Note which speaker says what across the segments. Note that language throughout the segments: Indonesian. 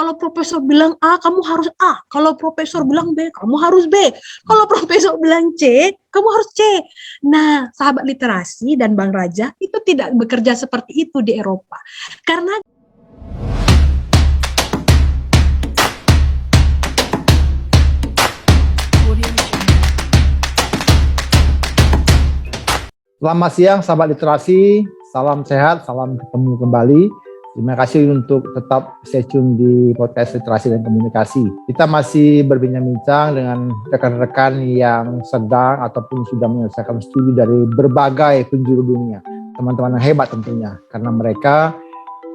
Speaker 1: Kalau profesor bilang A, kamu harus A. Kalau profesor bilang B, kamu harus B. Kalau profesor bilang C, kamu harus C. Nah, sahabat literasi dan Bang Raja itu tidak bekerja seperti itu di Eropa. Karena
Speaker 2: Selamat siang sahabat literasi, salam sehat, salam ketemu kembali. Terima kasih untuk tetap stay tune di podcast literasi dan komunikasi. Kita masih berbincang-bincang dengan rekan-rekan yang sedang ataupun sudah menyelesaikan studi dari berbagai penjuru dunia. Teman-teman yang hebat tentunya, karena mereka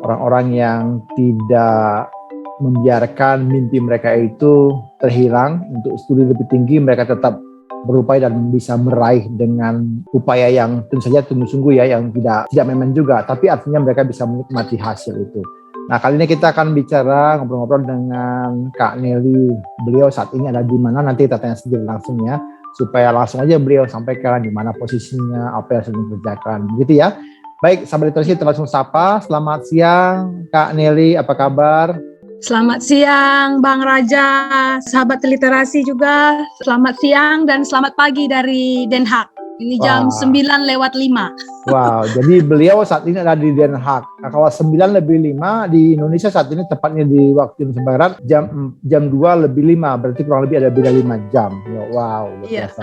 Speaker 2: orang-orang yang tidak membiarkan mimpi mereka itu terhilang. Untuk studi lebih tinggi mereka tetap berupaya dan bisa meraih dengan upaya yang tentu saja sungguh-sungguh ya, yang tidak main-main juga, tapi artinya mereka bisa menikmati hasil itu. Nah, kali ini kita akan bicara ngobrol-ngobrol dengan Kak Nelly. Beliau saat ini ada di mana, nanti kita tanya sendiri langsung ya, supaya langsung aja beliau sampaikan di mana posisinya, apa yang sedang dikerjakan, begitu ya. Baik, sahabat literasi, kita langsung sapa. Selamat siang Kak Nelly, apa kabar?
Speaker 1: selamat siang Bang Raja, sahabat literasi juga. Selamat siang dan selamat pagi dari Den Haag. Ini jam 9:05.
Speaker 2: Wow, jadi beliau saat ini ada di Den Haag. Nah, kalau 9:05 di Indonesia saat ini, tepatnya di waktu Indonesia Barat, jam 2:05, berarti kurang lebih ada beda 5 jam. Wow, luar biasa.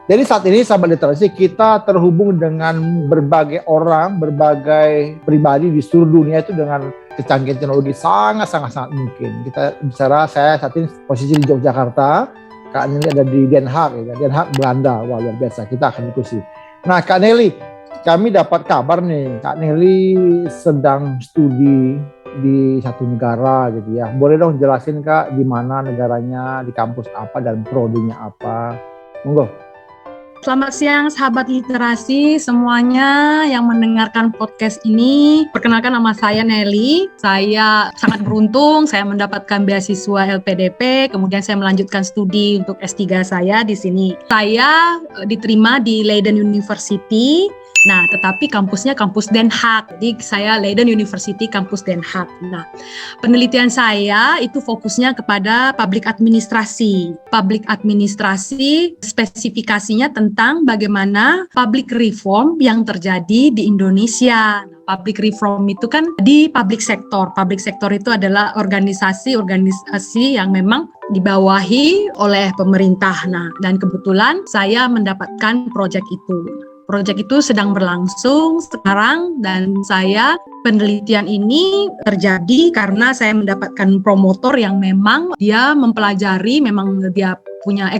Speaker 2: Jadi saat ini sahabat literasi, kita terhubung dengan berbagai orang, berbagai pribadi di seluruh dunia itu dengan kecanggihan teknologi sangat mungkin. Kita bicara, saya saat ini posisi di Yogyakarta, Kak Nelly ada di Den Haag, ya. Den Haag, Belanda. Wah, luar biasa, kita akan diskusi. Nah, Kak Nelly, kami dapat kabar nih, Kak Nelly sedang studi di satu negara gitu ya. Boleh dong jelasin Kak, di mana negaranya, di kampus apa, dan prodinya apa? Monggo.
Speaker 1: Selamat siang sahabat literasi semuanya yang mendengarkan podcast ini. Perkenalkan, nama saya Nelly. Saya sangat beruntung, saya mendapatkan beasiswa LPDP, kemudian saya melanjutkan studi untuk S3 saya di sini. Saya diterima di Leiden University. Nah, tetapi kampusnya kampus Den Haag. Jadi saya Leiden University kampus Den Haag. Nah, penelitian saya itu fokusnya kepada public administrasi. Public administrasi spesifikasinya tentang bagaimana public reform yang terjadi di Indonesia. Public reform itu kan di public sector. Public sector itu adalah organisasi yang memang dibawahi oleh pemerintah. Nah, dan kebetulan saya mendapatkan proyek itu. Proyek itu sedang berlangsung sekarang, dan penelitian ini terjadi karena saya mendapatkan promotor yang memang dia mempelajari, memang dia punya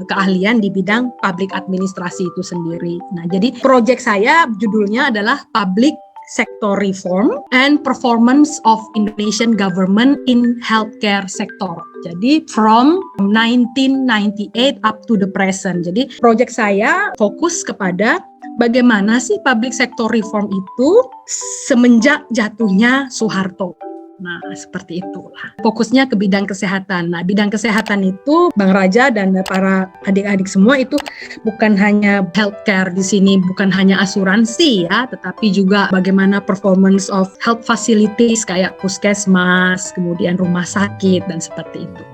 Speaker 1: keahlian di bidang public administrasi itu sendiri. Nah, jadi proyek saya judulnya adalah Public Sector Reform and Performance of Indonesian Government in Healthcare Sector. Jadi from 1998 up to the present. Jadi proyek saya fokus kepada bagaimana sih public sector reform itu semenjak jatuhnya Soeharto. Nah, seperti itulah. Fokusnya ke bidang kesehatan. Nah, bidang kesehatan itu Bang Raja dan para adik-adik semua itu bukan hanya healthcare di sini, bukan hanya asuransi ya, tetapi juga bagaimana performance of health facilities kayak puskesmas, kemudian rumah sakit dan seperti itu.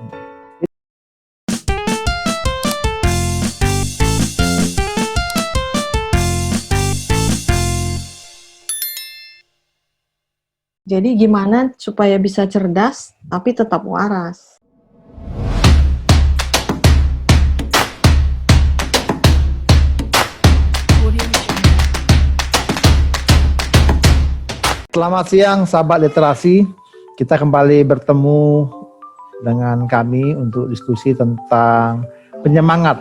Speaker 3: Jadi gimana supaya bisa cerdas tapi tetap waras?
Speaker 2: Selamat siang sahabat literasi. Kita kembali bertemu dengan kami untuk diskusi tentang penyemangat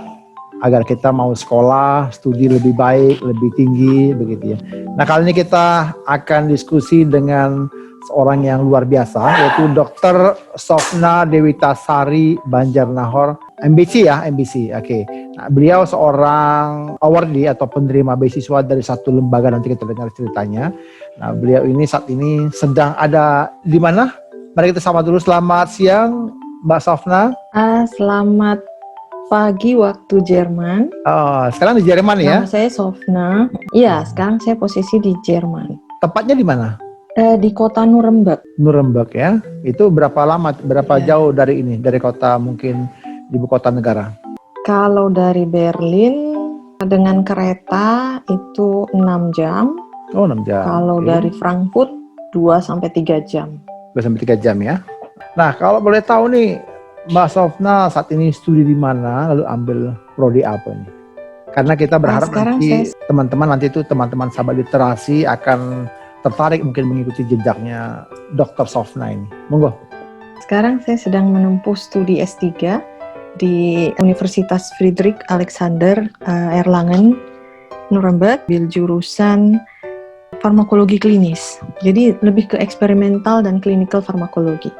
Speaker 2: agar kita mau sekolah, studi lebih baik, lebih tinggi, begitu ya. Nah, kali ini kita akan diskusi dengan seorang yang luar biasa, yaitu Dr. Sofna Dewitasari Banjarnahor, MBC ya, MBC. Oke. Nah, beliau seorang awardee atau penerima beasiswa dari satu lembaga, nanti kita dengar ceritanya. Nah, beliau ini saat ini sedang ada di mana? Mari kita sama dulu. Selamat siang, Mbak Sofna.
Speaker 3: Selamat pagi waktu Jerman.
Speaker 2: Oh, sekarang di Jerman ya?
Speaker 3: Nama saya Sofna. Iya, sekarang saya posisi di Jerman.
Speaker 2: Tepatnya di mana?
Speaker 3: Di kota Nuremberg.
Speaker 2: Nuremberg ya. Itu berapa lama, berapa
Speaker 3: Iya.
Speaker 2: jauh dari ini, dari kota mungkin ibu kota negara?
Speaker 3: Kalau dari Berlin dengan kereta itu 6 jam.
Speaker 2: Oh, 6 jam.
Speaker 3: Kalau
Speaker 2: Oke.
Speaker 3: dari Frankfurt 2-3 jam.
Speaker 2: 2-3 jam ya. Nah, kalau boleh tahu nih, Mbak Sofna saat ini studi di mana, lalu ambil prodi apa nih? Karena kita berharap
Speaker 3: sekarang
Speaker 2: nanti teman-teman sahabat literasi akan tertarik mungkin mengikuti jejaknya Dr. Sofna ini. Monggo.
Speaker 3: Sekarang saya sedang menempuh studi S3 di Universitas Friedrich Alexander Erlangen, Nuremberg, ambil jurusan farmakologi klinis. Jadi lebih ke eksperimental dan klinikal farmakologi.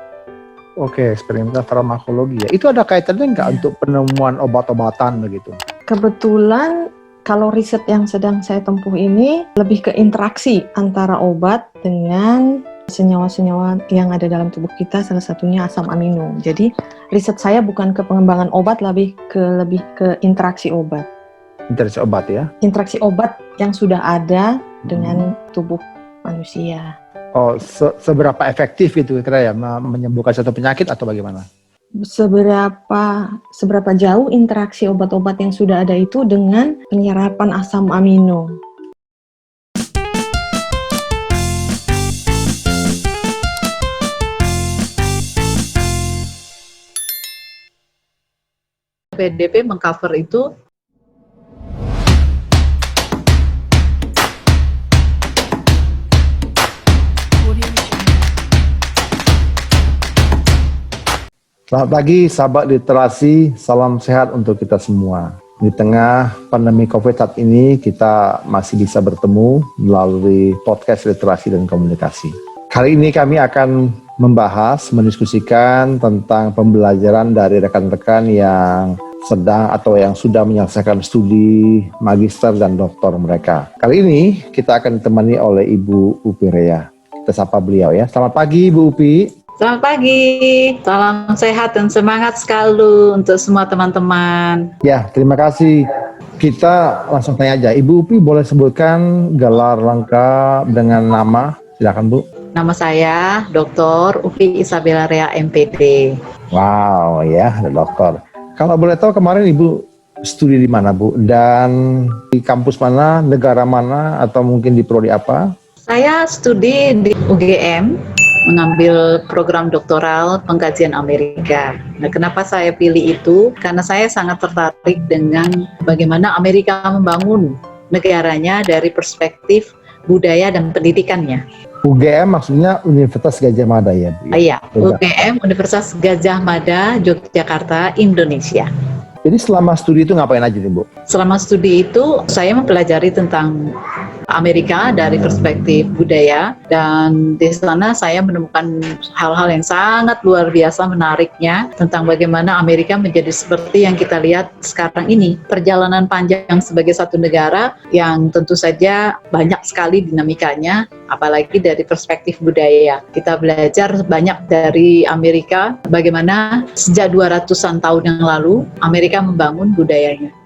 Speaker 2: Oke, eksperimental farmakologi ya. Itu ada kaitannya nggak untuk penemuan obat-obatan begitu?
Speaker 3: Kebetulan kalau riset yang sedang saya tempuh ini lebih ke interaksi antara obat dengan senyawa-senyawa yang ada dalam tubuh kita, salah satunya asam amino. Jadi riset saya bukan ke pengembangan obat, lebih ke interaksi obat.
Speaker 2: Interaksi obat ya?
Speaker 3: Interaksi obat yang sudah ada dengan tubuh manusia.
Speaker 2: Oh, seberapa efektif itu kira ya menyembuhkan satu penyakit atau bagaimana?
Speaker 3: Seberapa jauh interaksi obat-obat yang sudah ada itu dengan penyerapan asam amino.
Speaker 4: PDP mengcover itu
Speaker 2: Selamat pagi sahabat literasi, salam sehat untuk kita semua. Di tengah pandemi COVID saat ini kita masih bisa bertemu melalui podcast literasi dan komunikasi. Kali ini kami akan mendiskusikan tentang pembelajaran dari rekan-rekan yang sedang atau yang sudah menyelesaikan studi magister dan doktor mereka. Kali ini kita akan ditemani oleh Ibu Upi Rea. Kita sapa beliau ya. Selamat pagi Ibu Upi.
Speaker 4: selamat pagi, salam sehat dan semangat selalu untuk semua teman-teman.
Speaker 2: Ya, terima kasih. Kita langsung tanya aja. Ibu Upi boleh sebutkan gelar lengkap dengan nama? Silakan Bu.
Speaker 4: Nama saya Dr. Upi Isabella Rea MPD.
Speaker 2: Wow, ya, ada dokter. Kalau boleh tahu kemarin Ibu studi di mana Bu? Dan di kampus mana, negara mana, atau mungkin di prodi apa?
Speaker 4: Saya studi di UGM, mengambil program doktoral pengkajian Amerika. Nah, kenapa saya pilih itu? Karena saya sangat tertarik dengan bagaimana Amerika membangun negaranya dari perspektif budaya dan pendidikannya.
Speaker 2: UGM maksudnya Universitas Gadjah Mada ya Bu?
Speaker 4: Iya, UGM Universitas Gadjah Mada, Yogyakarta, Indonesia.
Speaker 2: Jadi selama studi itu ngapain aja nih Bu?
Speaker 4: Selama studi itu saya mempelajari tentang Amerika dari perspektif budaya, dan di sana saya menemukan hal-hal yang sangat luar biasa menariknya tentang bagaimana Amerika menjadi seperti yang kita lihat sekarang ini. Perjalanan panjang sebagai satu negara yang tentu saja banyak sekali dinamikanya, apalagi dari perspektif budaya. Kita belajar banyak dari Amerika, bagaimana sejak 200-an tahun yang lalu Amerika membangun budayanya.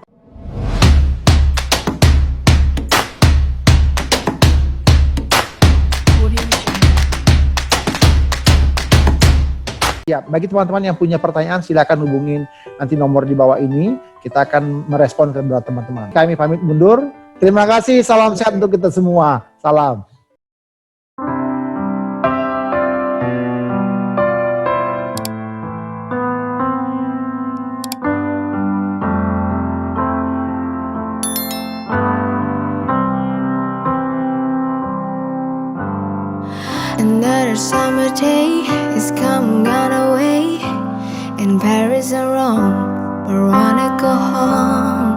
Speaker 2: Ya, bagi teman-teman yang punya pertanyaan silakan hubungin nanti nomor di bawah ini. Kita akan merespon kepada teman-teman. Kami pamit mundur. Terima kasih, salam sehat untuk kita semua. Salam.
Speaker 5: Another summer day is come gone away. In Paris or Rome, I wanna go home.